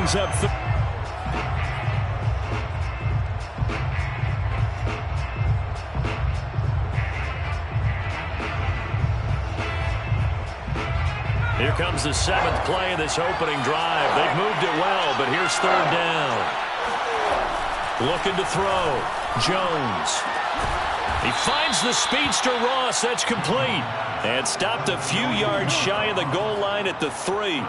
brings up Here comes the 7th play of this opening drive. They've moved it well, but here's 3rd down. Looking to throw. Jones. He finds the speedster Ross. That's complete. And stopped a few yards shy of the goal line at the 3.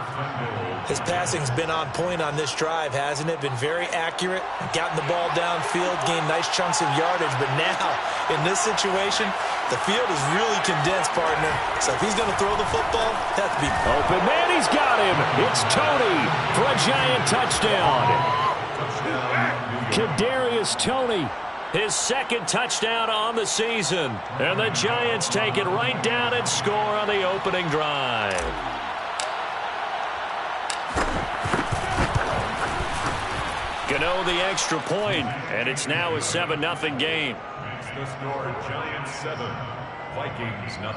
His passing's been on point on this drive, hasn't it? Been very accurate. Gotten the ball downfield, gained nice chunks of yardage. But now, in this situation, the field is really condensed, partner. So if he's going to throw the football, that has to be open man. He's got him. It's Toney for a giant touchdown. Kadarius Toney, his 2nd touchdown on the season. And the Giants take it right down and score on the opening drive. Gano the extra point, and it's now a 7-0 game. The score, Giants 7, Vikings 0.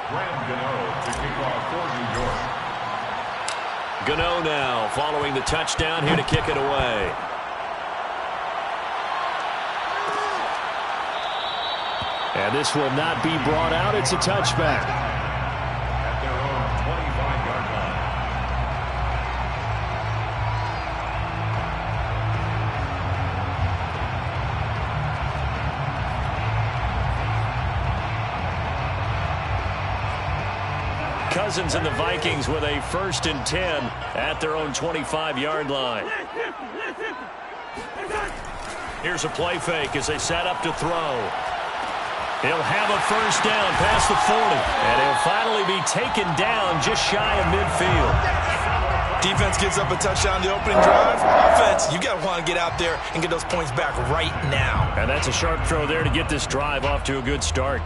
Graham Gano to kick off for New York. Gano now following the touchdown, here to kick it away. And this will not be brought out. It's a touchback. At their own 25-yard line. Cousins and the Vikings with a 1st and 10 at their own 25-yard line. Here's a play fake as they set up to throw. He'll have a 1st down past the 40, and he'll finally be taken down just shy of midfield. Defense gives up a touchdown the opening drive. Offense, you got to want to get out there and get those points back right now. And that's a sharp throw there to get this drive off to a good start.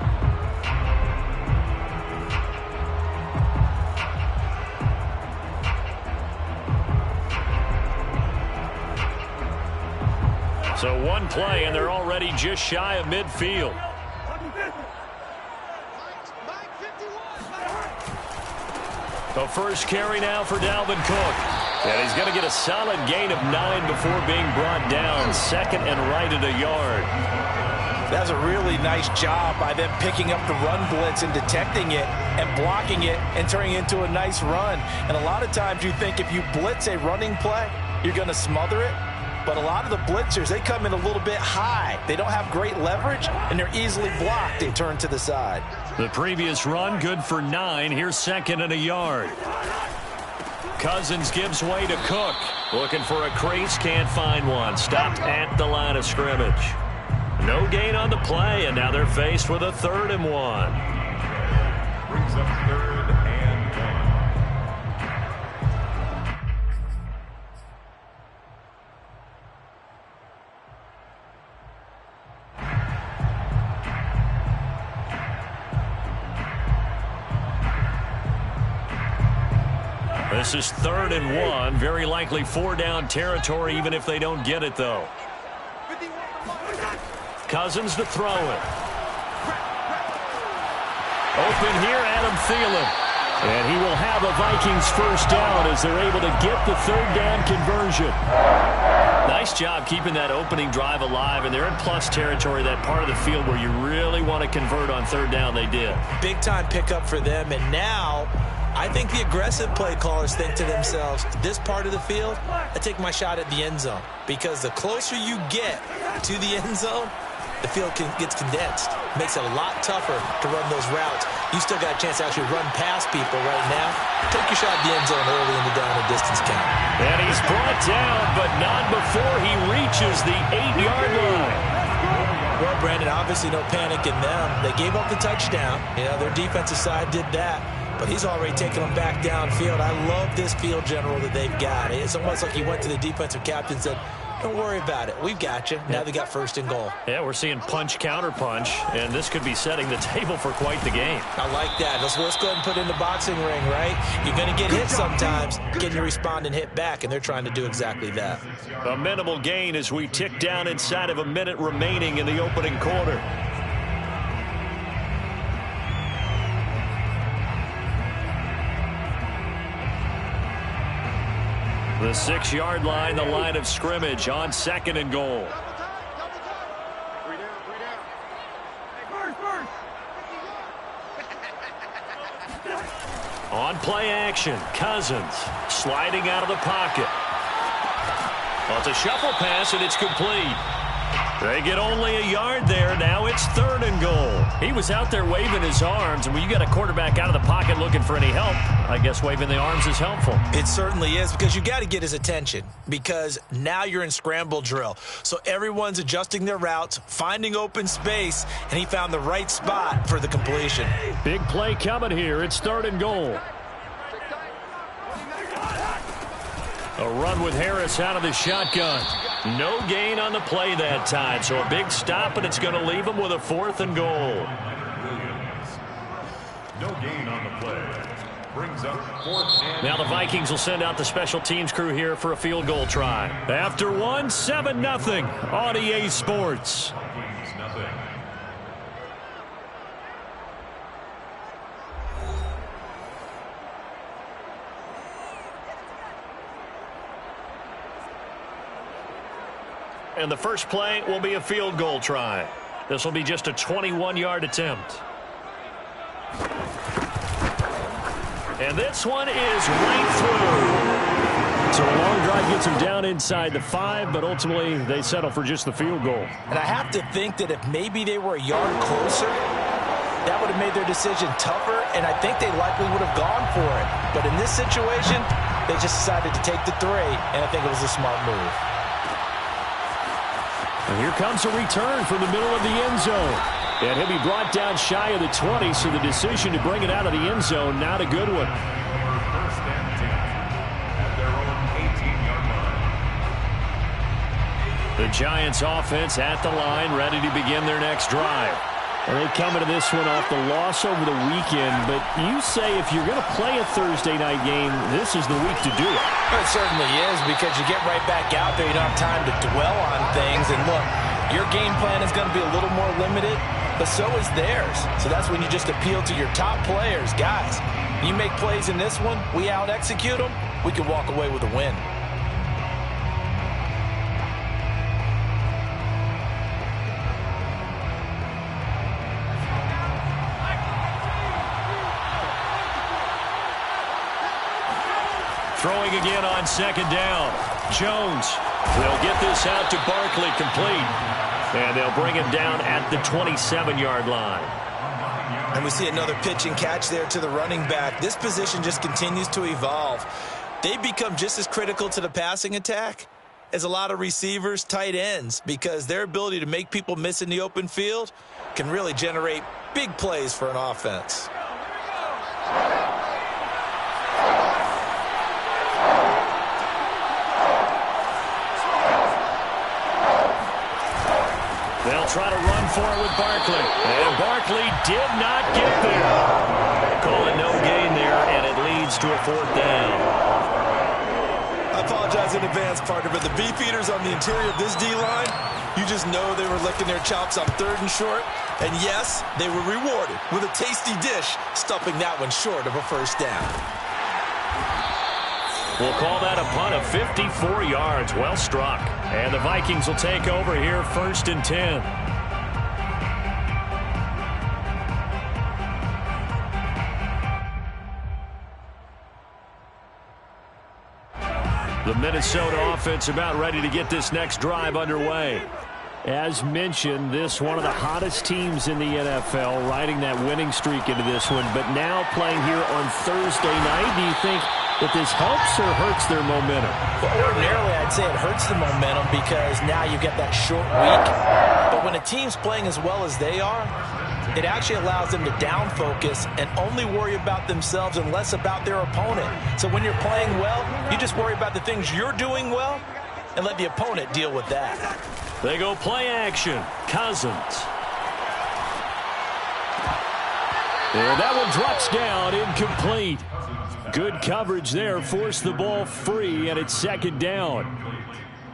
So one play, and they're already just shy of midfield. The first carry now for Dalvin Cook. And he's going to get a solid gain of 9 before being brought down. 2nd and right at a yard. That's a really nice job by them picking up the run blitz and detecting it and blocking it and turning it into a nice run. And a lot of times you think if you blitz a running play, you're going to smother it. But a lot of the blitzers, they come in a little bit high. They don't have great leverage, and they're easily blocked. They turn to the side. The previous run, good for 9. Here's 2nd and a yard. Cousins gives way to Cook. Looking for a crease, can't find one. Stopped at the line of scrimmage. No gain on the play, and now they're faced with a 3rd and 1. Brings up 3rd and 1. This is 3rd and 1. Very likely 4-down territory, even if they don't get it, though. Cousins to throw it. Open here, Adam Thielen. And he will have a Vikings 1st down as they're able to get the 3rd down conversion. Nice job keeping that opening drive alive, and they're in plus territory, that part of the field where you really want to convert on 3rd down. They did. Big-time pickup for them, and now I think the aggressive play callers think to themselves, this part of the field, I take my shot at the end zone. Because the closer you get to the end zone, the field gets condensed. Makes it a lot tougher to run those routes. You still got a chance to actually run past people right now. Take your shot at the end zone early in the down and distance count. And he's brought down, but not before he reaches the 8-yard line. Well, Brandon, obviously no panic in them. They gave up the touchdown. You know, their defensive side did that. But he's already taken them back downfield. I love this field general that they've got. It's almost like he went to the defensive captain and said, don't worry about it. We've got you. Now they got 1st and goal. Yeah, we're seeing punch, counter punch, and this could be setting the table for quite the game. I like that. Let's go ahead and put in the boxing ring, right? You're going to get hit sometimes. Can you respond and hit back? And they're trying to do exactly that. A minimal gain as we tick down inside of a minute remaining in the opening quarter. The 6-yard line, the line of scrimmage on 2nd and goal. On play action, Cousins sliding out of the pocket. Well, it's a shuffle pass, and it's complete. They get only a yard there. Now it's 3rd and goal. He was out there waving his arms, and when you got a quarterback out of the pocket looking for any help, I guess waving the arms is helpful. It certainly is, because you got to get his attention, because now you're in scramble drill. So everyone's adjusting their routes, finding open space, and he found the right spot for the completion. Big play coming here. It's 3rd and goal. A run with Harris out of the shotgun. No gain on the play that time, so a big stop, and it's going to leave him with a 4th and goal. Williams. No gain on the play. Brings up 4th and... Now the Vikings will send out the special teams crew here for a field goal try. After 1, 7-0 on EA Sports. Vikings nothing. And the first play will be a field goal try. This will be just a 21-yard attempt. And this one is right through. So a long drive gets them down inside the 5, but ultimately they settle for just the field goal. And I have to think that if maybe they were a yard closer, that would have made their decision tougher, and I think they likely would have gone for it. But in this situation, they just decided to take the 3, and I think it was a smart move. And here comes a return from the middle of the end zone. And he'll be brought down shy of the 20, so the decision to bring it out of the end zone, not a good one. 1st and 10 at their own 18-yard line. The Giants offense at the line, ready to begin their next drive. And they come into this one off the loss over the weekend, but you say if you're going to play a Thursday night game, this is the week to do it. It certainly is, because you get right back out there. You don't have time to dwell on things. And look, your game plan is going to be a little more limited, but so is theirs. So that's when you just appeal to your top players. Guys, you make plays in this one, we out-execute them, we can walk away with a win. Throwing again on 2nd down. Jones. They'll get this out to Barkley, complete. And they'll bring him down at the 27-yard line. And we see another pitch and catch there to the running back. This position just continues to evolve. They become just as critical to the passing attack as a lot of receivers, tight ends, because their ability to make people miss in the open field can really generate big plays for an offense. They'll try to run for it with Barkley. And Barkley did not get there. Calling no gain there, and it leads to a 4th down. I apologize in advance, partner, but the beefeaters on the interior of this D-line, you just know they were licking their chops on 3rd and short. And yes, they were rewarded with a tasty dish, stuffing that one short of a 1st down. We'll call that a punt of 54 yards. Well struck. And the Vikings will take over here 1st and 10. The Minnesota offense about ready to get this next drive underway. As mentioned, this one of the hottest teams in the NFL, riding that winning streak into this one, but now playing here on Thursday night. Do you think that this helps or hurts their momentum? Well, ordinarily, I'd say it hurts the momentum because now you get that short week. But when a team's playing as well as they are, it actually allows them to down focus and only worry about themselves and less about their opponent. So when you're playing well, you just worry about the things you're doing well and let the opponent deal with that. They go play action. Cousins. And that one drops down, incomplete. Good coverage there, forced the ball free, and it's 2nd down.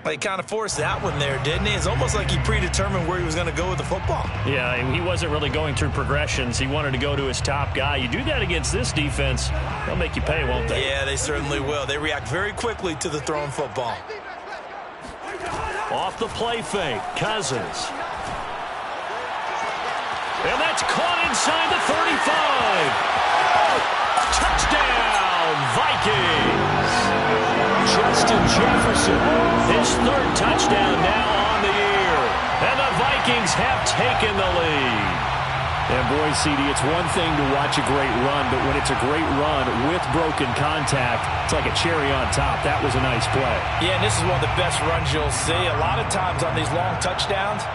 He kind of forced that one there, didn't he? It's almost like he predetermined where he was going to go with the football. Yeah, he wasn't really going through progressions. He wanted to go to his top guy. You do that against this defense, they'll make you pay, won't they? Yeah, they certainly will. They react very quickly to the thrown football. Off the play fake, Cousins. And that's caught inside the 35. Touchdown, Vikings. Justin Jefferson, his third touchdown now on the year. And the Vikings have taken the lead. And boy, CD, it's one thing to watch a great run, but when it's a great run with broken contact, it's like a cherry on top. That was a nice play. Yeah, and this is one of the best runs you'll see. A lot of times on these long touchdowns,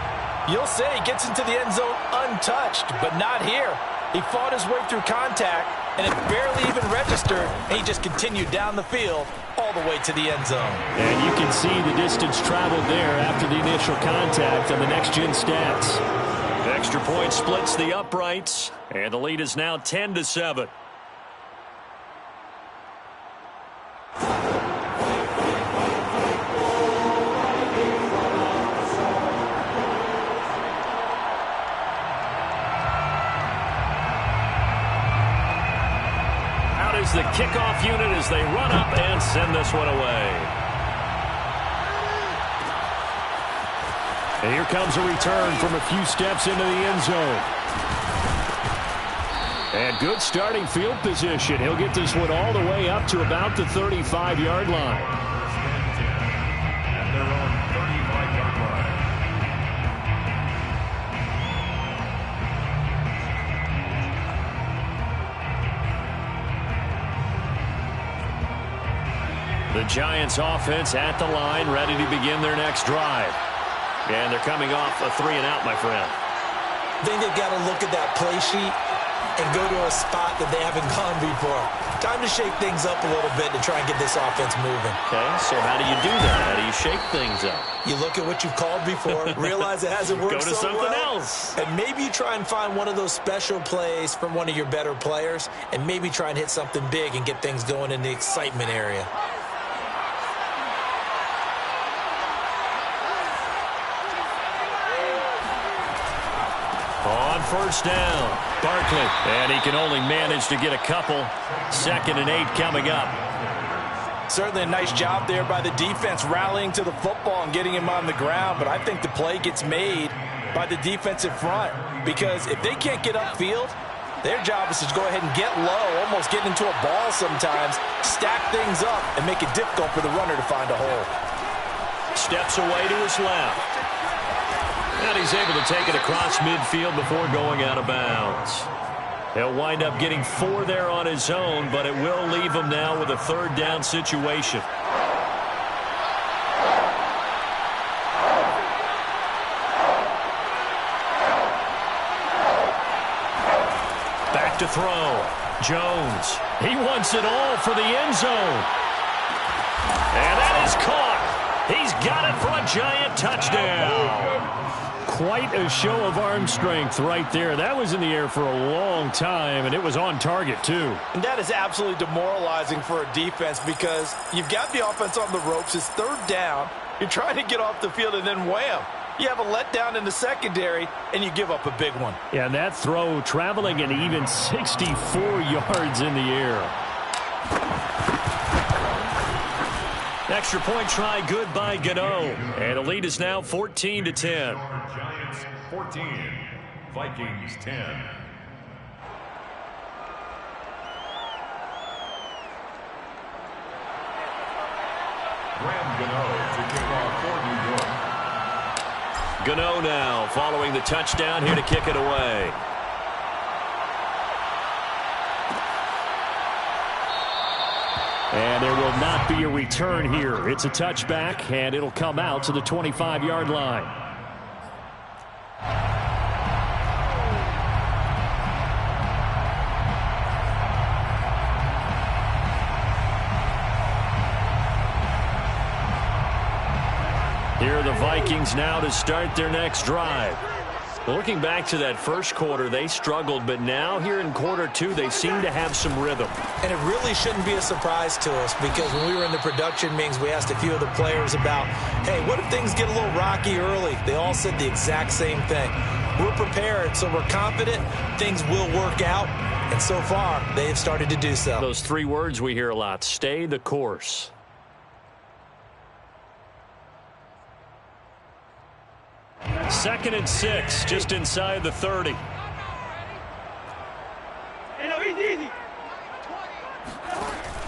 you'll say he gets into the end zone untouched, but not here. He fought his way through contact, and it barely even registered, and he just continued down the field all the way to the end zone. And you can see the distance traveled there after the initial contact on the next-gen stats. Extra point splits the uprights, and the lead is now 10-7. Out is the kickoff unit as they run up and send this one away. And here comes a return from a few steps into the end zone. And good starting field position. He'll get this one all the way up to about the 35-yard line. And they're on 35-yard line. The Giants offense at the line, ready to begin their next drive. And they're coming off a 3-and-out, my friend. I think they've got to look at that play sheet and go to a spot that they haven't gone before. Time to shake things up a little bit to try and get this offense moving. Okay, so how do you do that? How do you shake things up? You look at what you've called before, realize it hasn't worked Go to so something well, else. and maybe you try and find one of those special plays from one of your better players, and maybe try and hit something big and get things going in the excitement area. On first down, Barkley. And he can only manage to get a couple. 2nd and 8 coming up. Certainly a nice job there by the defense rallying to the football and getting him on the ground, but I think the play gets made by the defensive front because if they can't get upfield, their job is to go ahead and get low, almost get into a ball sometimes, stack things up, and make it difficult for the runner to find a hole. Steps away to his left. And he's able to take it across midfield before going out of bounds. He'll wind up getting 4 there on his own, but it will leave him now with a 3rd down situation. Back to throw. Jones. He wants it all for the end zone. And that is caught. He's got it for a giant touchdown. Quite a show of arm strength right there. That was in the air for a long time, and it was on target, too. And that is absolutely demoralizing for a defense because you've got the offense on the ropes. It's 3rd down. You're trying to get off the field, and then wham. You have a letdown in the secondary, and you give up a big one. Yeah, and that throw traveling an even 64 yards in the air. Extra point try good by Gano. And the lead is now 14-10. Giants 14, Vikings 10. Graham Gano to kick off for New York. Gano now following the touchdown here to kick it away. And there will not be a return here. It's a touchback, and it'll come out to the 25-yard line. Here are the Vikings now to start their next drive. Well, looking back to that first quarter, they struggled, but now here in quarter two, they seem to have some rhythm. And it really shouldn't be a surprise to us because when we were in the production meetings, we asked a few of the players about, hey, what if things get a little rocky early? They all said the exact same thing. We're prepared, so we're confident things will work out, and so far, they have started to do so. Those three words we hear a lot, stay the course. Second and 6, just inside the 30.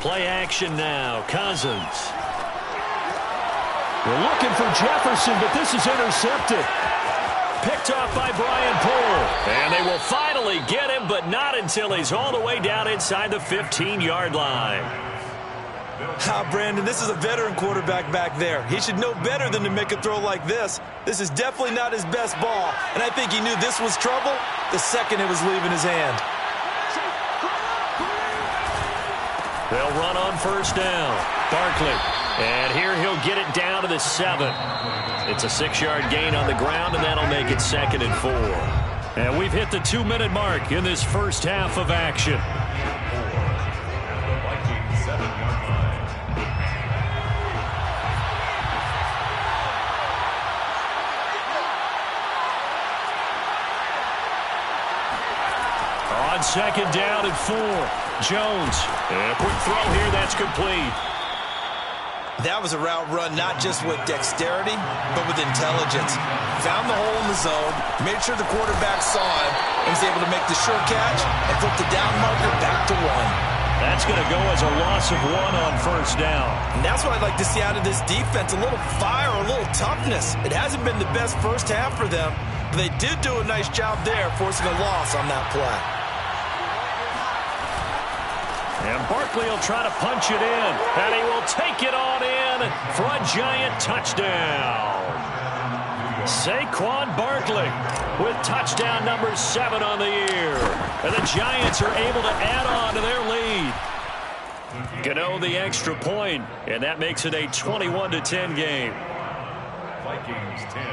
Play action now, Cousins. We're looking for Jefferson, but this is intercepted. Picked off by Brian Poole. And they will finally get him, but not until he's all the way down inside the 15-yard line. Brandon, this is a veteran quarterback back there. He should know better than to make a throw like this. This is definitely not his best ball, and I think he knew this was trouble the second it was leaving his hand. They'll run on first down. Barkley. And here he'll get it down to the 7. It's a 6-yard gain on the ground, and that'll make it 2nd and 4. And we've hit the 2-minute mark in this first half of action. On second down and 4. Jones. And a quick throw here. That's complete. That was a route run not just with dexterity, but with intelligence. Found the hole in the zone, made sure the quarterback saw him, and was able to make the sure catch and flip the down marker back to 1. That's going to go as a loss of 1 on first down. And that's what I'd like to see out of this defense, a little fire, a little toughness. It hasn't been the best first half for them, but they did do a nice job there forcing a loss on that play. And Barkley will try to punch it in. And he will take it on in for a giant touchdown. Saquon Barkley with touchdown number 7 on the year. And the Giants are able to add on to their lead. Gano the extra point, and that makes it a 21-10 game. Vikings 10.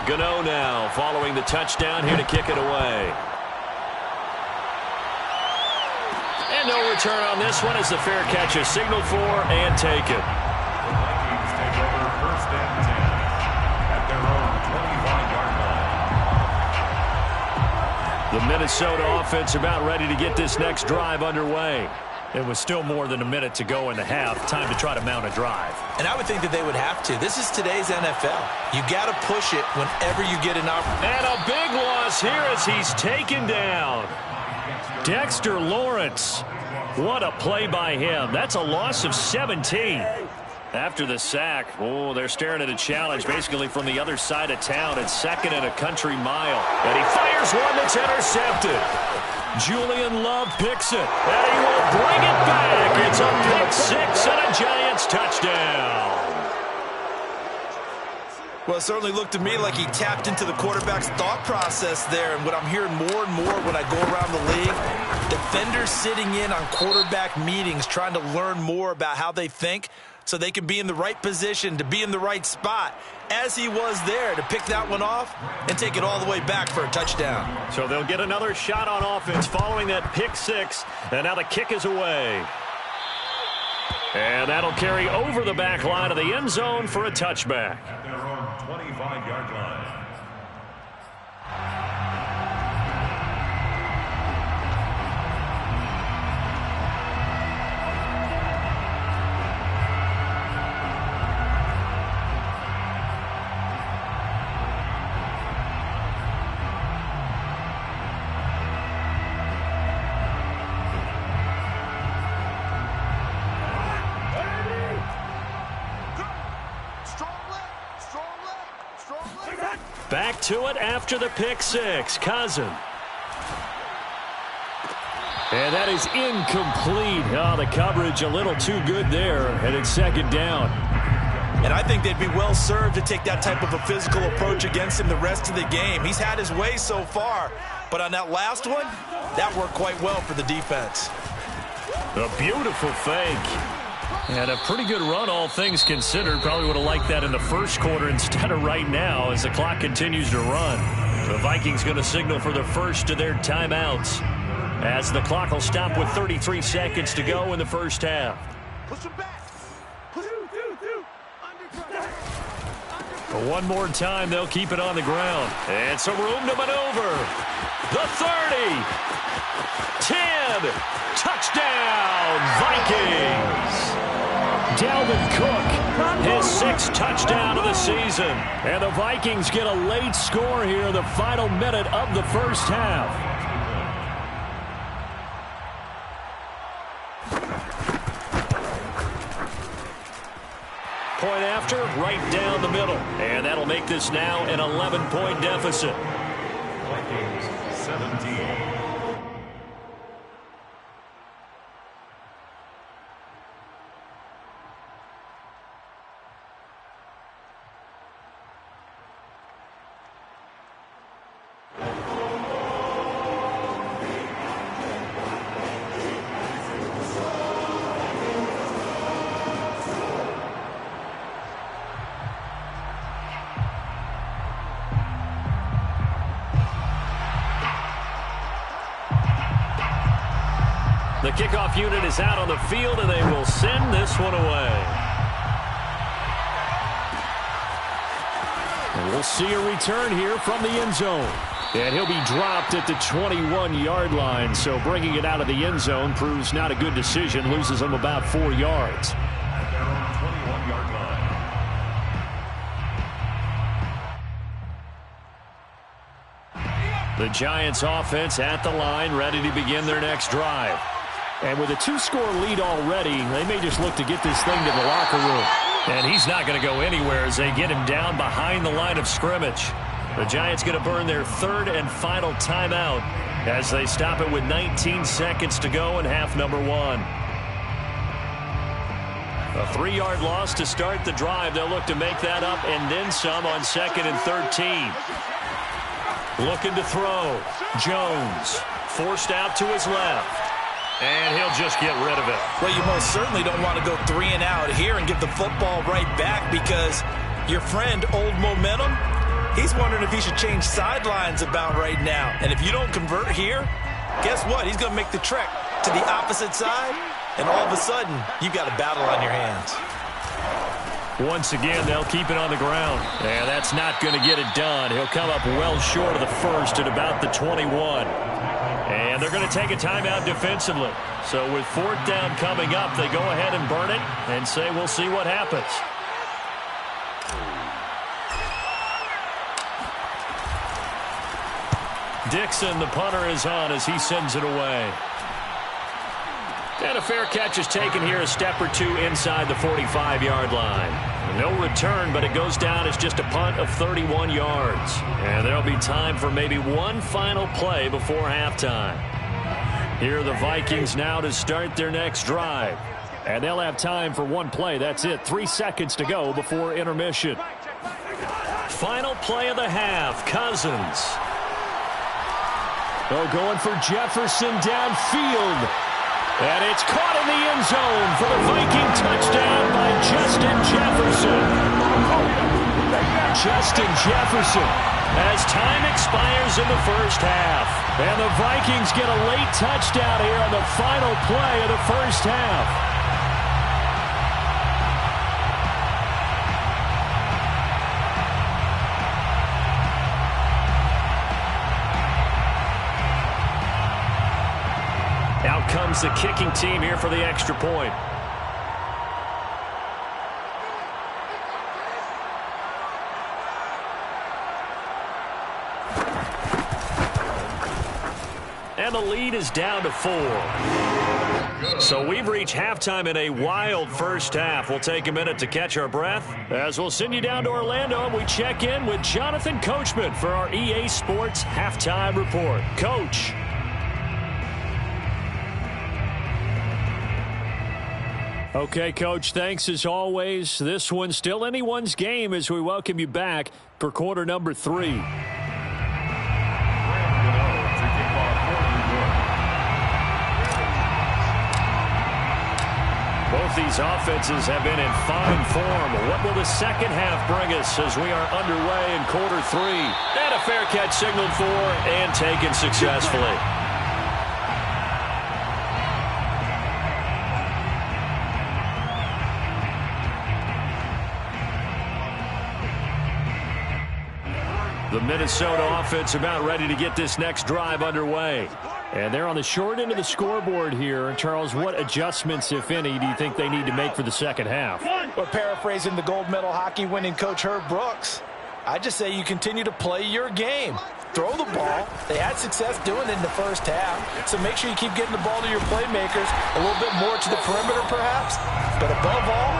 Gano now following the touchdown here to kick it away. And no return on this one as the fair catch is signaled for and taken. The Vikings take over first and 10 at their own 25-yard line. The Minnesota offense about ready to get this next drive underway. It was still more than a minute to go in the half. Time to try to mount a drive. And I would think that they would have to. This is today's NFL. You got to push it whenever you get an opportunity. And a big loss here as he's taken down. Dexter Lawrence. What a play by him. That's a loss of 17. After the sack, they're staring at a challenge basically from the other side of town. It's 2nd and a country mile. And he fires one that's intercepted. Julian Love picks it, and he will bring it back. It's a pick 6 and a Giants touchdown. Well, it certainly looked to me like he tapped into the quarterback's thought process there. And what I'm hearing more and more when I go around the league, defenders sitting in on quarterback meetings trying to learn more about how they think so they can be in the right position to be in the right spot, as he was there to pick that one off and take it all the way back for a touchdown. So they'll get another shot on offense following that pick 6, and now the kick is away. And that'll carry over the back line of the end zone for a touchback. At their own 25-yard line. Back to it after the pick 6. Cousin. And that is incomplete. The coverage a little too good there, and it's 2nd down. And I think they'd be well served to take that type of a physical approach against him the rest of the game. He's had his way so far, but on that last one, that worked quite well for the defense. A beautiful fake. And a pretty good run, all things considered. Probably would have liked that in the first quarter instead of right now as the clock continues to run. The Vikings going to signal for the first of their timeouts as the clock will stop with 33 seconds to go in the first half. One more time, they'll keep it on the ground. And some room to maneuver. The 30. 10. Touchdown, Vikings. Dalvin Cook, his 6th touchdown of the season. And the Vikings get a late score here in the final minute of the first half. Point after, right down the middle. And that'll make this now an 11-point deficit. Vikings 17. The kickoff unit is out on the field, and they will send this one away. And we'll see a return here from the end zone. And he'll be dropped at the 21-yard line, so bringing it out of the end zone proves not a good decision, loses him about 4 yards. They're on the 21-yard line. The Giants offense at the line, ready to begin their next drive. And with a 2-score lead already, they may just look to get this thing to the locker room. And he's not going to go anywhere as they get him down behind the line of scrimmage. The Giants going to burn their 3rd and final timeout as they stop it with 19 seconds to go in half number 1. A 3-yard loss to start the drive. They'll look to make that up and then some on 2nd and 13. Looking to throw. Jones forced out to his left. And he'll just get rid of it. Well, you most certainly don't want to go 3 and out here and give the football right back because your friend, Old Momentum, he's wondering if he should change sidelines about right now. And if you don't convert here, guess what? He's going to make the trek to the opposite side, and all of a sudden, you've got a battle on your hands. Once again, they'll keep it on the ground. And that's not going to get it done. He'll come up well short of the first at about the 21. And they're going to take a timeout defensively. So with 4th down coming up, they go ahead and burn it and say we'll see what happens. Dixon, the punter, is on as he sends it away. And a fair catch is taken here, a step or two inside the 45-yard line. No return, but it goes down as just a punt of 31 yards. And there'll be time for maybe one final play before halftime. Here are the Vikings now to start their next drive. And they'll have time for one play. That's it. 3 seconds to go before intermission. Final play of the half. Cousins. Oh, going for Jefferson downfield. And it's caught in the end zone for the Viking touchdown by Justin Jefferson. Justin Jefferson as time expires in the first half. And the Vikings get a late touchdown here on the final play of the first half. Out comes the kicking team here for the extra point. And the lead is down to 4. So we've reached halftime in a wild first half. We'll take a minute to catch our breath as we'll send you down to Orlando and we check in with Jonathan Coachman for our EA Sports Halftime Report. Coach. Okay, Coach, thanks as always. This one's still anyone's game as we welcome you back for quarter number 3. Both these offenses have been in fine form. What will the second half bring us as we are underway in quarter 3? And a fair catch signaled for and taken successfully. The Minnesota offense about ready to get this next drive underway. And they're on the short end of the scoreboard here. Charles, what adjustments, if any, do you think they need to make for the second half? Well, paraphrasing the gold medal hockey winning coach Herb Brooks, I just say you continue to play your game. Throw the ball. They had success doing it in the first half. So make sure you keep getting the ball to your playmakers, a little bit more to the perimeter perhaps. But above all,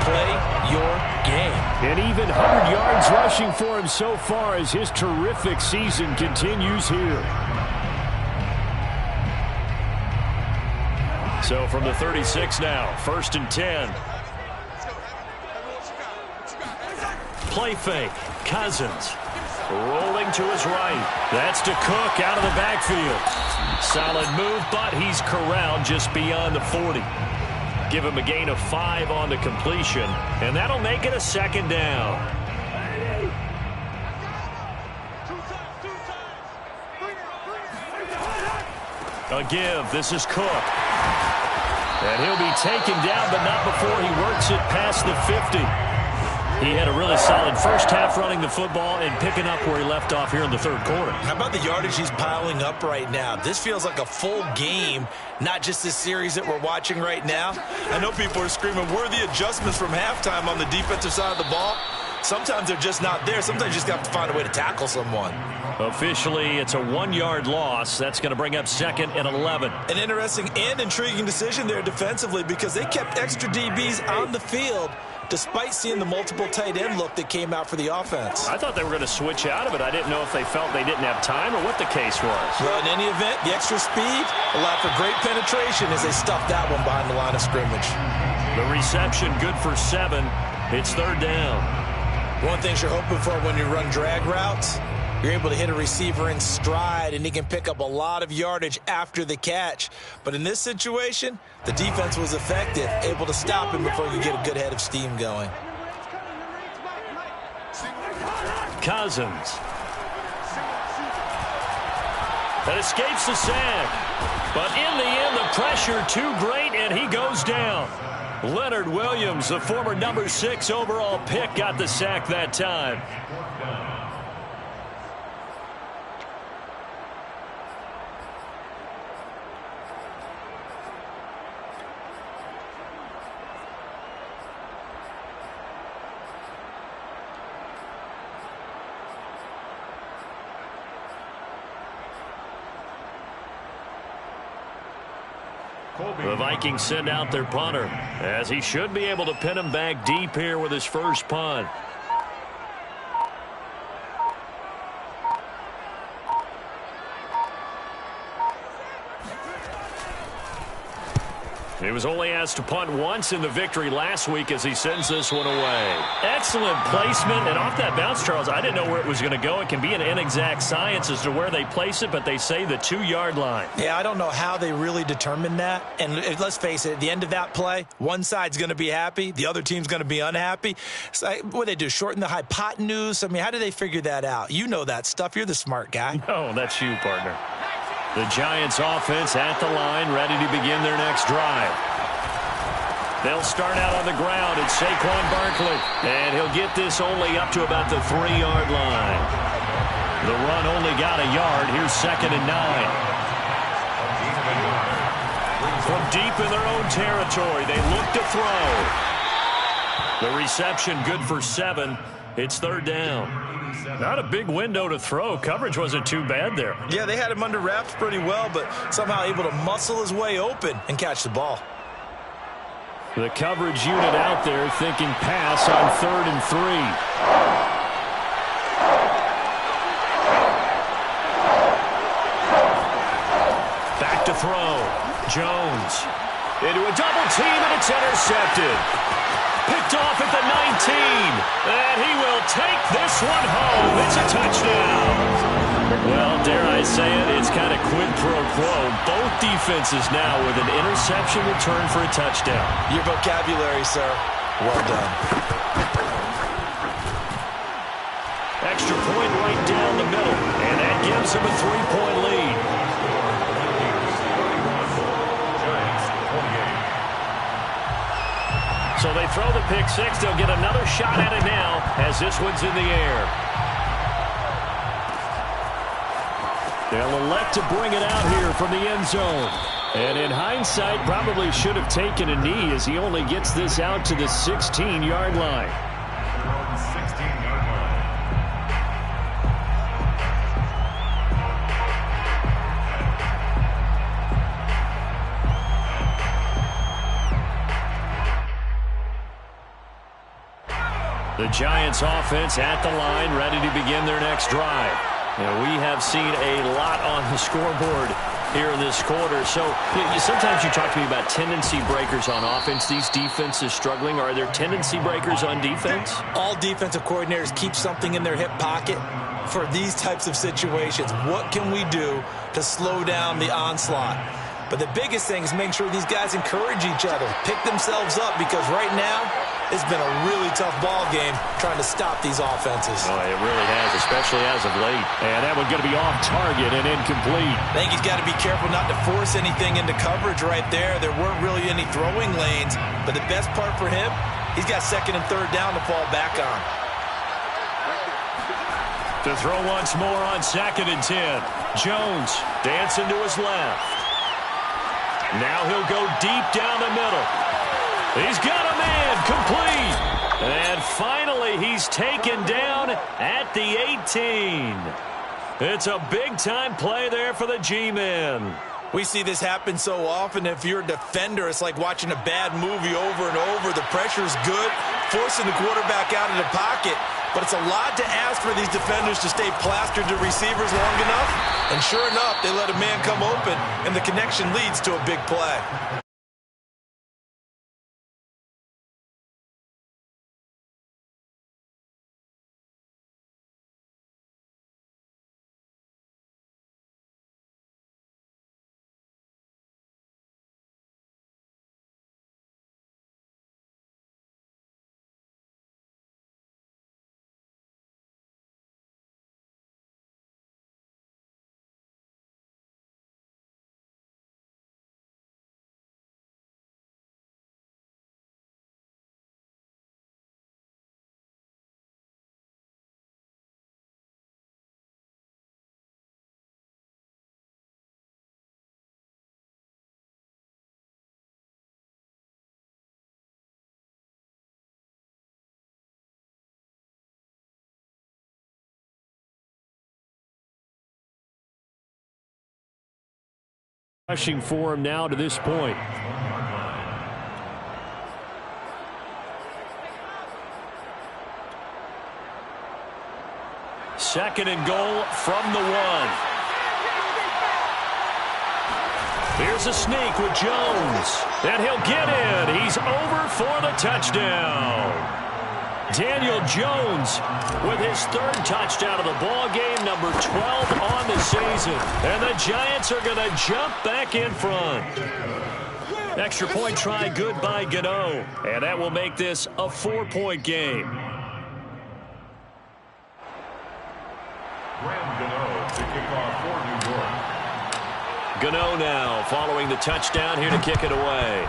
play your game. And even 100 yards rushing for him so far as his terrific season continues here. So from the 36 now, 1st and 10. Play fake. Cousins rolling to his right. That's to Cook out of the backfield. Solid move, but he's corralled just beyond the 40. Give him a gain of 5 on the completion, and that'll make it a second down. A give. This is Cook. And he'll be taken down, but not before he works it past the 50. He had a really solid first half running the football and picking up where he left off here in the third quarter. How about the yardage he's piling up right now? This feels like a full game, not just this series that we're watching right now. I know people are screaming, where are the adjustments from halftime on the defensive side of the ball? Sometimes they're just not there. Sometimes you just have to find a way to tackle someone. Officially, it's a 1-yard loss. That's going to bring up 2nd and 11. An interesting and intriguing decision there defensively because they kept extra DBs on the field despite seeing the multiple tight end look that came out for the offense. I thought they were going to switch out of it. I didn't know if they felt they didn't have time or what the case was. Well, in any event, the extra speed allowed for great penetration as they stuffed that one behind the line of scrimmage. The reception good for 7. It's 3rd down. One thing you're hoping for when you run drag routes, you're able to hit a receiver in stride, and he can pick up a lot of yardage after the catch. But in this situation, the defense was effective, able to stop him before you get a good head of steam going. Cousins. That escapes the sack. But in the end, the pressure too great, and he goes down. Leonard Williams, the former number 6 overall pick, got the sack that time. The Vikings send out their punter, as he should be able to pin him back deep here with his first punt. He was only asked to punt once in the victory last week as he sends this one away. Excellent placement, and off that bounce, Charles, I didn't know where it was going to go. It can be an inexact science as to where they place it, but they say the 2-yard line. Yeah, I don't know how they really determined that. And let's face it, at the end of that play, one side's going to be happy, the other team's going to be unhappy. So what do they do, shorten the hypotenuse? I mean, how do they figure that out? You know that stuff. You're the smart guy. No, that's you, partner. The Giants offense at the line, ready to begin their next drive. They'll start out on the ground. It's Saquon Barkley, and he'll get this only up to about the 3-yard line. The run only got a yard. Here's 2nd and 9. From deep in their own territory, they look to throw. The reception good for 7. It's 3rd down. Not a big window to throw. Coverage wasn't too bad there. Yeah, they had him under wraps pretty well, but somehow able to muscle his way open and catch the ball. The coverage unit out there thinking pass on 3rd and 3. Back to throw. Jones. Into a double team, and it's intercepted. Picked off at the 19. And he will take this one home. It's a touchdown. Well, dare I say it, it's kind of quid pro quo. Both defenses now with an interception return for a touchdown. Your vocabulary, sir. Well done. Extra point right down the middle. And that gives him a 3-point lead. So they throw the pick six. They'll get another shot at it now as this one's in the air. They'll elect to bring it out here from the end zone. And in hindsight, probably should have taken a knee as he only gets this out to the 16-yard line. 16-yard line. The Giants offense at the line, ready to begin their next drive. We have seen a lot on the scoreboard here in this quarter. So sometimes you talk to me about tendency breakers on offense. These defenses struggling. Are there tendency breakers on defense? All defensive coordinators keep something in their hip pocket for these types of situations. What can we do to slow down the onslaught? But the biggest thing is making sure these guys encourage each other, pick themselves up, because right now it's been a really tough ball game trying to stop these offenses. Oh, it really has, especially as of late. And that one's going to be off target and incomplete. I think he's got to be careful not to force anything into coverage right there. There weren't really any throwing lanes, but the best part for him, he's got second and third down to fall back on. To throw once more on 2nd and 10. Jones dancing to his left. Now he'll go deep down the middle. He's got a man, complete. And finally, he's taken down at the 18. It's a big-time play there for the G-men. We see this happen so often. If you're a defender, it's like watching a bad movie over and over. The pressure's good, forcing the quarterback out of the pocket. But it's a lot to ask for these defenders to stay plastered to receivers long enough. And sure enough, they let a man come open, and the connection leads to a big play. Rushing for him now to this point. Second and goal from the 1. Here's a sneak with Jones. And he'll get in. He's over for the touchdown. Daniel Jones with his 3rd touchdown of the ball game, number 12 on the season. And the Giants are going to jump back in front. Extra point try good by Gano. And that will make this a 4-point game. Graham Gano to kick off for New York. Gano now following the touchdown here to kick it away.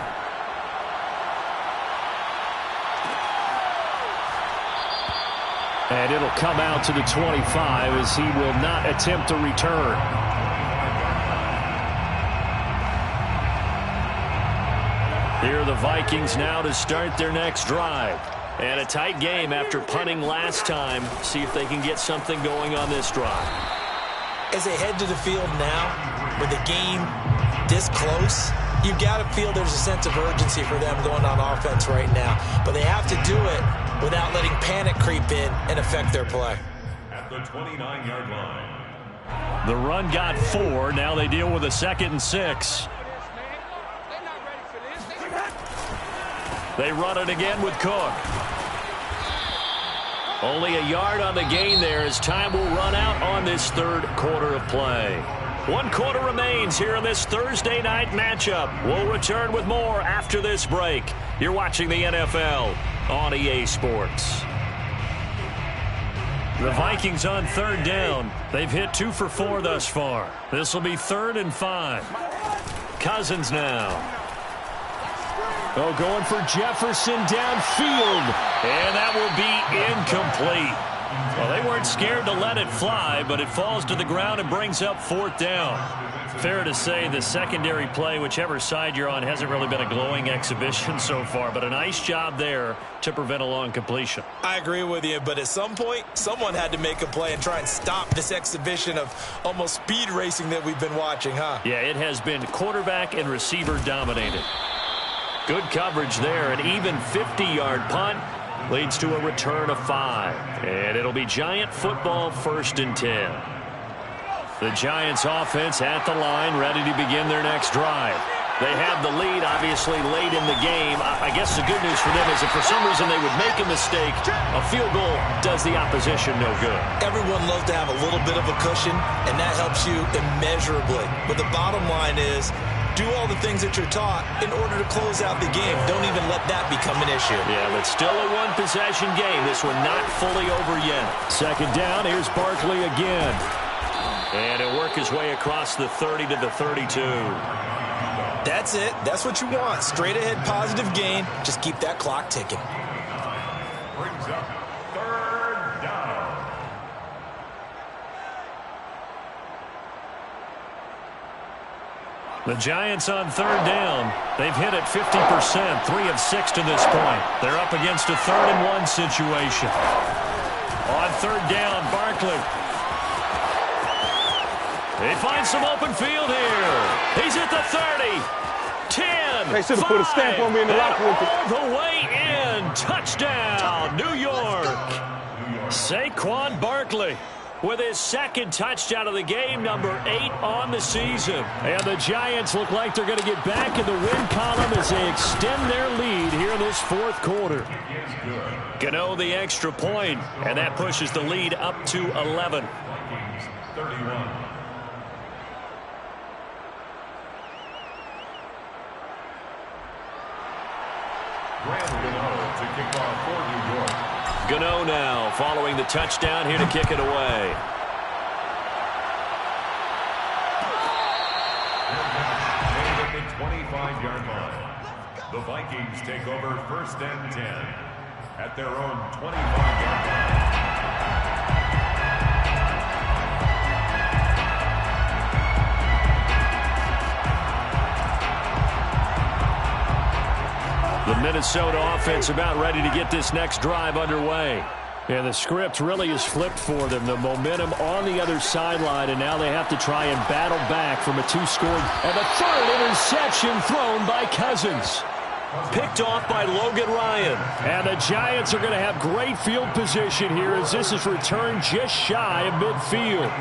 And it'll come out to the 25 as he will not attempt to return. Here are the Vikings now to start their next drive. And a tight game after punting last time. See if they can get something going on this drive. As they head to the field now, with the game this close, you've got to feel there's a sense of urgency for them going on offense right now. But they have to do it without letting panic creep in and affect their play. At the 29-yard line. The run got 4. Now they deal with a 2nd and 6. They run it again with Cook. Only a yard on the gain there as time will run out on this third quarter of play. 1 quarter remains here in this Thursday night matchup. We'll return with more after this break. You're watching the NFL on EA Sports. The Vikings on third down. They've hit 2 for 4 thus far. This will be 3rd and 5. Cousins now. Oh, going for Jefferson downfield. And that will be incomplete. Well, they weren't scared to let it fly, but it falls to the ground and brings up 4th down. Fair to say the secondary play, whichever side you're on, hasn't really been a glowing exhibition so far, but a nice job there to prevent a long completion. I agree with you, but at some point, someone had to make a play and try and stop this exhibition of almost speed racing that we've been watching, huh? Yeah, it has been quarterback and receiver dominated. Good coverage there, an even 50-yard punt. Leads to a return of 5. And it'll be Giant football 1st and 10. The Giants offense at the line, ready to begin their next drive. They have the lead, obviously, late in the game. I guess the good news for them is if for some reason they would make a mistake, a field goal does the opposition no good. Everyone loves to have a little bit of a cushion, and that helps you immeasurably. But the bottom line is, do all the things that you're taught in order to close out the game. Don't even let that become an issue. Yeah, but still a one-possession game. This one not fully over yet. 2nd down, here's Barkley again. And he'll work his way across the 30 to the 32. That's it. That's what you want. Straight ahead positive gain. Just keep that clock ticking. Brings up 3rd down. The Giants on 3rd down. They've hit it 50%, 3 of 6 to this point. They're up against a 3rd and 1 situation. On 3rd down, Barkley. He finds some open field here. He's at the 30, 10, They should have put a stamp on me in the locker room. all the way in. Touchdown, New York. Saquon Barkley with his 2nd touchdown of the game, number 8 on the season. And the Giants look like they're going to get back in the win column as they extend their lead here in this 4th quarter. Gano the extra point, and that pushes the lead up to 11. 31. Graham Gano to kick off for New York. Gano now following the touchdown here to kick it away. At the 25-yard line. The Vikings take over 1st and 10 at their own 25-yard line. The Minnesota offense about ready to get this next drive underway. And the script really is flipped for them. The momentum on the other sideline, and now they have to try and battle back from a 2-score. And the 3rd interception thrown by Cousins. Picked off by Logan Ryan. And the Giants are going to have great field position here as this is returned just shy of midfield.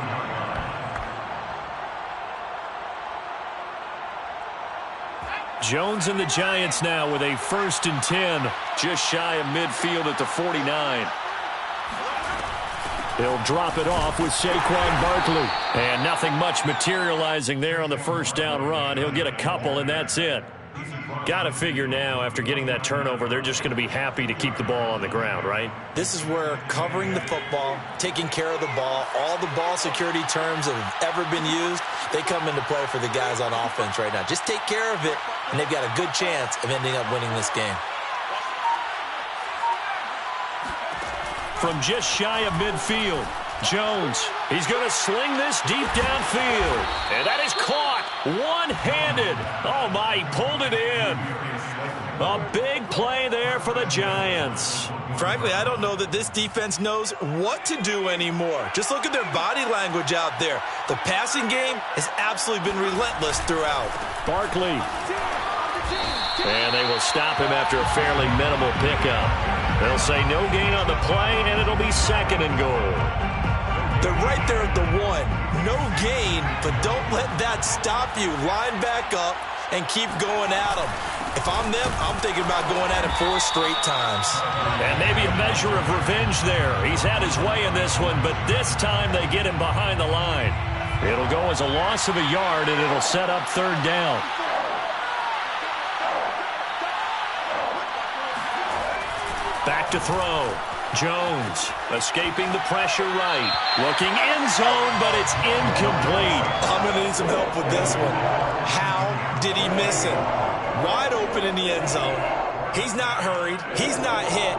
Jones and the Giants now with a 1st and 10, just shy of midfield at the 49. He'll drop it off with Saquon Barkley. And nothing much materializing there on the 1st down run. He'll get a couple, and that's it. Got to figure now, after getting that turnover, they're just going to be happy to keep the ball on the ground, right? This is where covering the football, taking care of the ball, all the ball security terms that have ever been used, they come into play for the guys on offense right now. Just take care of it, and they've got a good chance of ending up winning this game. From just shy of midfield, Jones, he's going to sling this deep downfield. And that is caught one-handed. Oh, my, he pulled it in. A big play there for the Giants. Frankly, I don't know that this defense knows what to do anymore. Just look at their body language out there. The passing game has absolutely been relentless throughout. Barkley. And they will stop him after a fairly minimal pickup. They'll say no gain on the play, and it'll be 2nd and goal. They're right there at the 1. No gain, but don't let that stop you. Line back up and keep going at them. If if I'm them, I'm thinking about going at it 4 straight times. And maybe a measure of revenge there. He's had his way in this one, but this time they get him behind the line. It'll go as a loss of a yard, and it'll set up 3rd down. Back to throw. Jones escaping the pressure right. Looking end zone, but it's incomplete. I'm going to need some help with this one. How did he miss him? Wide open in the end zone. He's not hurried. He's not hit.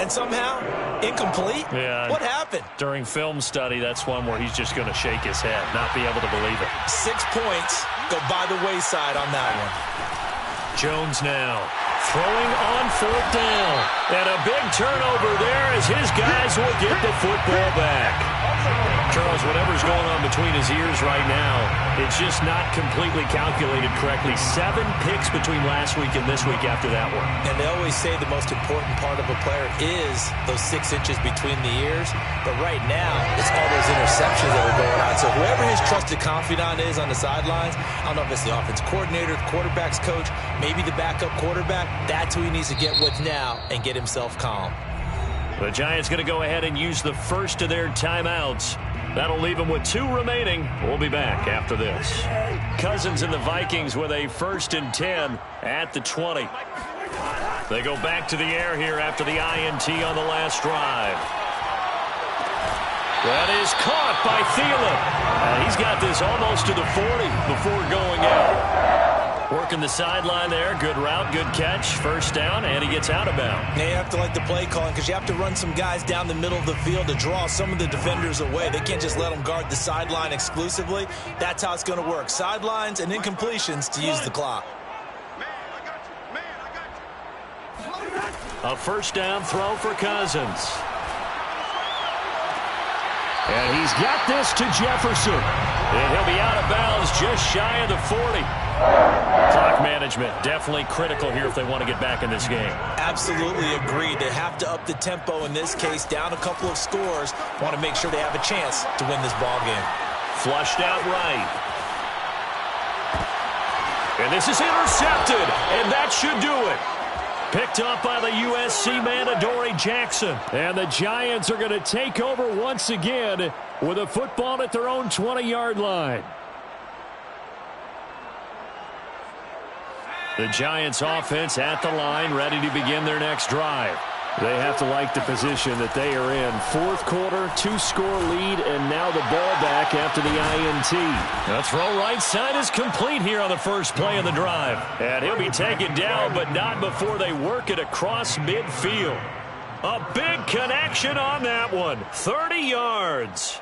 And somehow, incomplete? Yeah. What happened? During film study, that's one where he's just going to shake his head, not be able to believe it. 6 points go by the wayside on that one. Jones now throwing on 4th down. And a big turnover there as his guys will get the football back. Charles, whatever's going on between his ears right now, it's just not completely calculated correctly. 7 picks between last week and this week after that one. And they always say the most important part of a player is those 6 inches between the ears. But right now, it's all those interceptions that are going on. So whoever his trusted confidant is on the sidelines, I don't know if it's the offense coordinator, the quarterback's coach, maybe the backup quarterback, that's who he needs to get with now and get himself calm. The Giants going to go ahead and use the first of their timeouts. That'll leave them with 2 remaining. We'll be back after this. Cousins and the Vikings with a 1st and 10 at the 20. They go back to the air here after the INT on the last drive. That is caught by Thielen. And he's got this almost to the 40 before going out. Working the sideline there. Good route, good catch. 1st down, and he gets out of bounds. They have to like the play calling because you have to run some guys down the middle of the field to draw some of the defenders away. They can't just let them guard the sideline exclusively. That's how it's going to work. Sidelines and incompletions to use the clock. A 1st down throw for Cousins. And he's got this to Jefferson. And he'll be out of bounds just shy of the 40. Clock management definitely critical here if they want to get back in this game. Absolutely agreed. They have to up the tempo in this case, down a couple of scores. Want to make sure they have a chance to win this ball game. Flushed out right. And this is intercepted, and that should do it. Picked up by the USC man, Adoree Jackson. And the Giants are going to take over once again with a football at their own 20-yard line. The Giants offense at the line, ready to begin their next drive. They have to like the position that they are in. 4th quarter, 2-score lead, and now the ball back after the INT. The throw right side is complete here on the first play of the drive. And he'll be taken down, but not before they work it across midfield. A big connection on that one. 30 yards.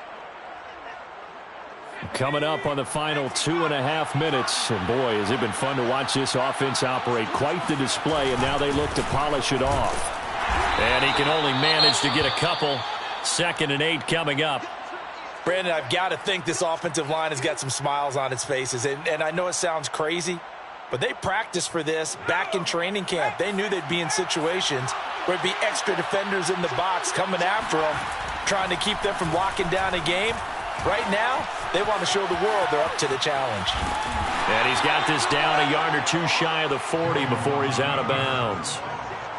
Coming up on the final 2.5 minutes. And boy, has it been fun to watch this offense operate. Quite the display, and now they look to polish it off. And he can only manage to get a couple. 2nd and 8 coming up. Brandon, I've got to think this offensive line has got some smiles on its faces. And I know it sounds crazy, but they practiced for this back in training camp. They knew they'd be in situations where there'd be extra defenders in the box coming after them, trying to keep them from locking down a game. Right now, they want to show the world they're up to the challenge. And he's got this down a yard or 2 shy of the 40 before he's out of bounds.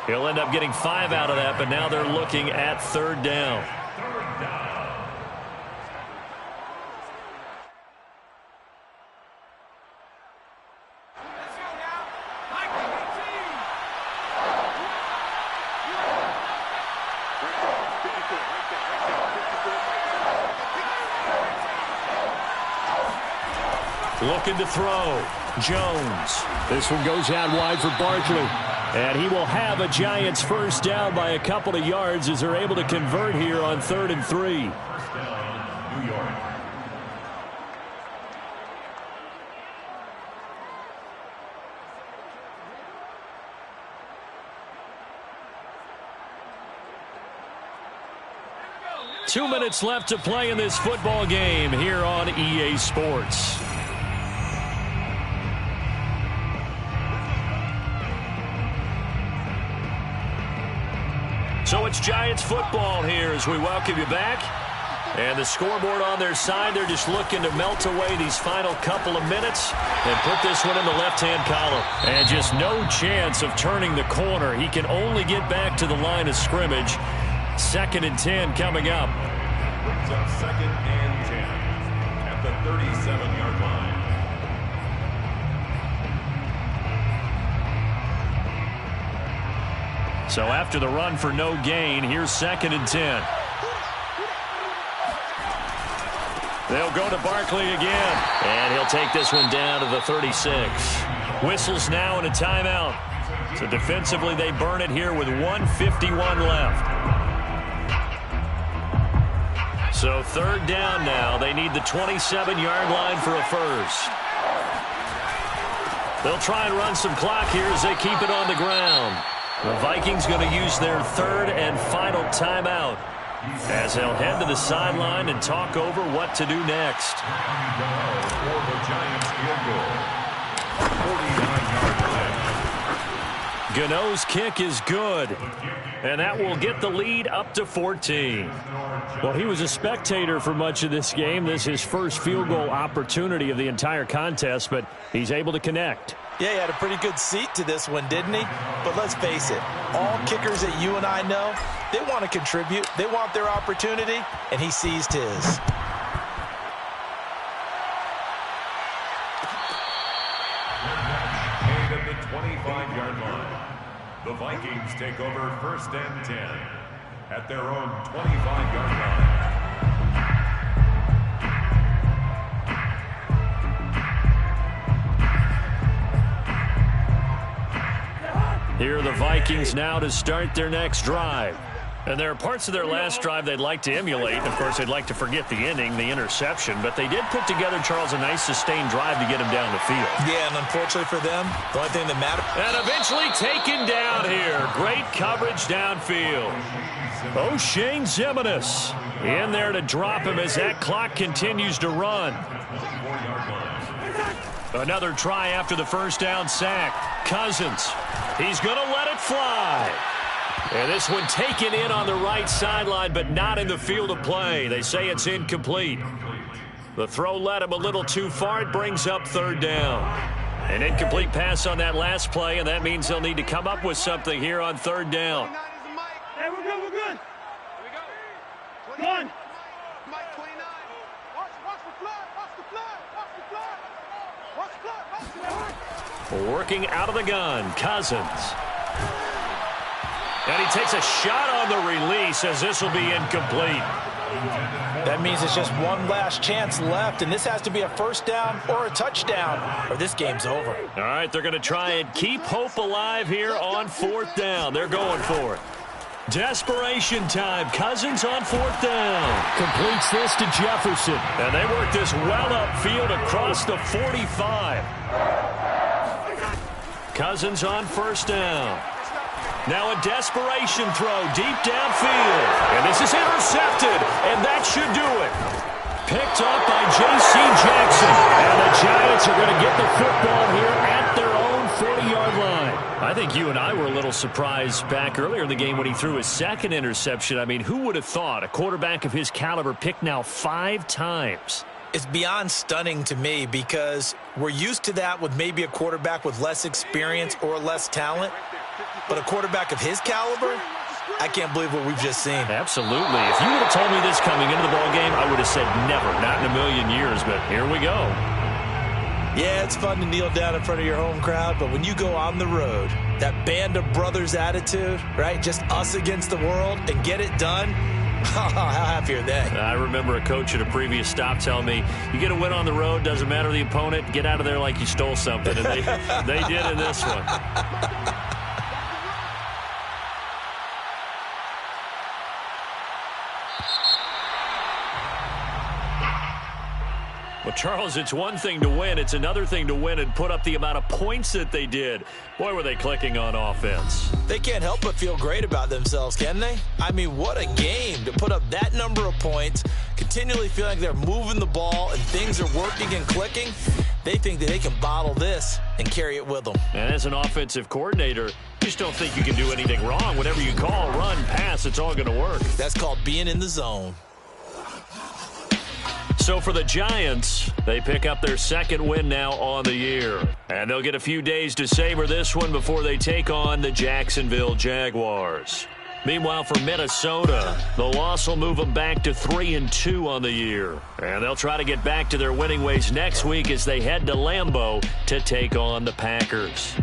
He'll end up getting 5 out of that, but now they're looking at 3rd down. Looking to throw. Jones. This one goes out wide for Barkley. And he will have a Giants 1st down by a couple of yards as they're able to convert here on 3rd and 3. New York. Two minutes left to play in this football game here on EA Sports. So it's Giants football here as we welcome you back. And the scoreboard on their side, they're just looking to melt away these final couple of minutes and put this one in the left-hand column. And just no chance of turning the corner. He can only get back to the line of scrimmage. 2nd and 10 coming up. Brings up 2nd and 10 at the 37-yard line. So after the run for no gain, here's 2nd and 10. They'll go to Barkley again. And he'll take this one down to the 36. Whistles now and a timeout. So defensively, they burn it here with 1:51 left. So 3rd down now. They need the 27-yard line for a first. They'll try and run some clock here as they keep it on the ground. The Vikings going to use their 3rd and final timeout as they'll head to the sideline and talk over what to do next. For the Giants field goal. 49-yard line. Gano's kick is good, and that will get the lead up to 14. Well, he was a spectator for much of this game. This is his first field goal opportunity of the entire contest, but he's able to connect. Yeah, he had a pretty good seat to this one, didn't he? But let's face it, all kickers that you and I know, they want to contribute. They want their opportunity, and he seized his. Made at the 25-yard line. The Vikings take over 1st and 10 at their own 25-yard line. Here are the Vikings now to start their next drive. And there are parts of their last drive they'd like to emulate. Of course, they'd like to forget the ending, the interception. But they did put together, Charles, a nice sustained drive to get him down the field. Yeah, and unfortunately for them, the only thing that mattered. And eventually taken down here. Great coverage downfield. O'Shane Ximines in there to drop him as that clock continues to run. Another try after the first down sack. Cousins. He's going to let it fly. And this one taken in on the right sideline, but not in the field of play. They say it's incomplete. The throw led him a little too far. It brings up 3rd down. An incomplete pass on that last play, and that means they'll need to come up with something here on 3rd down. Hey, we're good, we're good. Here we go. One. Mike 29. Watch the flood, watch the flood, watch the flood. Watch the flood, watch the flood. Working out of the gun, Cousins. And he takes a shot on the release as this will be incomplete. That means it's just one last chance left, and this has to be a 1st down or a touchdown, or this game's over. All right, they're going to try and keep hope alive here on 4th down. They're going for it. Desperation time. Cousins on 4th down. Completes this to Jefferson. And they work this well upfield across the 45. Cousins on 1st down. Now a desperation throw deep downfield. And this is intercepted. And that should do it. Picked up by J.C. Jackson. And the Giants are going to get the football here at their own 40-yard line. I think you and I were a little surprised back earlier in the game when he threw his 2nd interception. I mean, who would have thought a quarterback of his caliber picked now 5 times? It's beyond stunning to me because we're used to that with maybe a quarterback with less experience or less talent. But a quarterback of his caliber, I can't believe what we've just seen. Absolutely. If you would have told me this coming into the ballgame, I would have said never, not in a million years, but here we go. Yeah, it's fun to kneel down in front of your home crowd, but when you go on the road, that band of brothers attitude, right, just us against the world and get it done, how happy are they? I remember a coach at a previous stop telling me, you get a win on the road, doesn't matter the opponent, get out of there like you stole something, and they did in this one. Well, Charles, it's one thing to win. It's another thing to win and put up the amount of points that they did. Boy, were they clicking on offense. They can't help but feel great about themselves, can they? I mean, what a game to put up that number of points, continually feeling like they're moving the ball and things are working and clicking. They think that they can bottle this and carry it with them. And as an offensive coordinator, you just don't think you can do anything wrong. Whatever you call, run, pass, it's all going to work. That's called being in the zone. So for the Giants, they pick up their second win now on the year. And they'll get a few days to savor this one before they take on the Jacksonville Jaguars. Meanwhile, for Minnesota, the loss will move them back to 3-2 on the year. And they'll try to get back to their winning ways next week as they head to Lambeau to take on the Packers.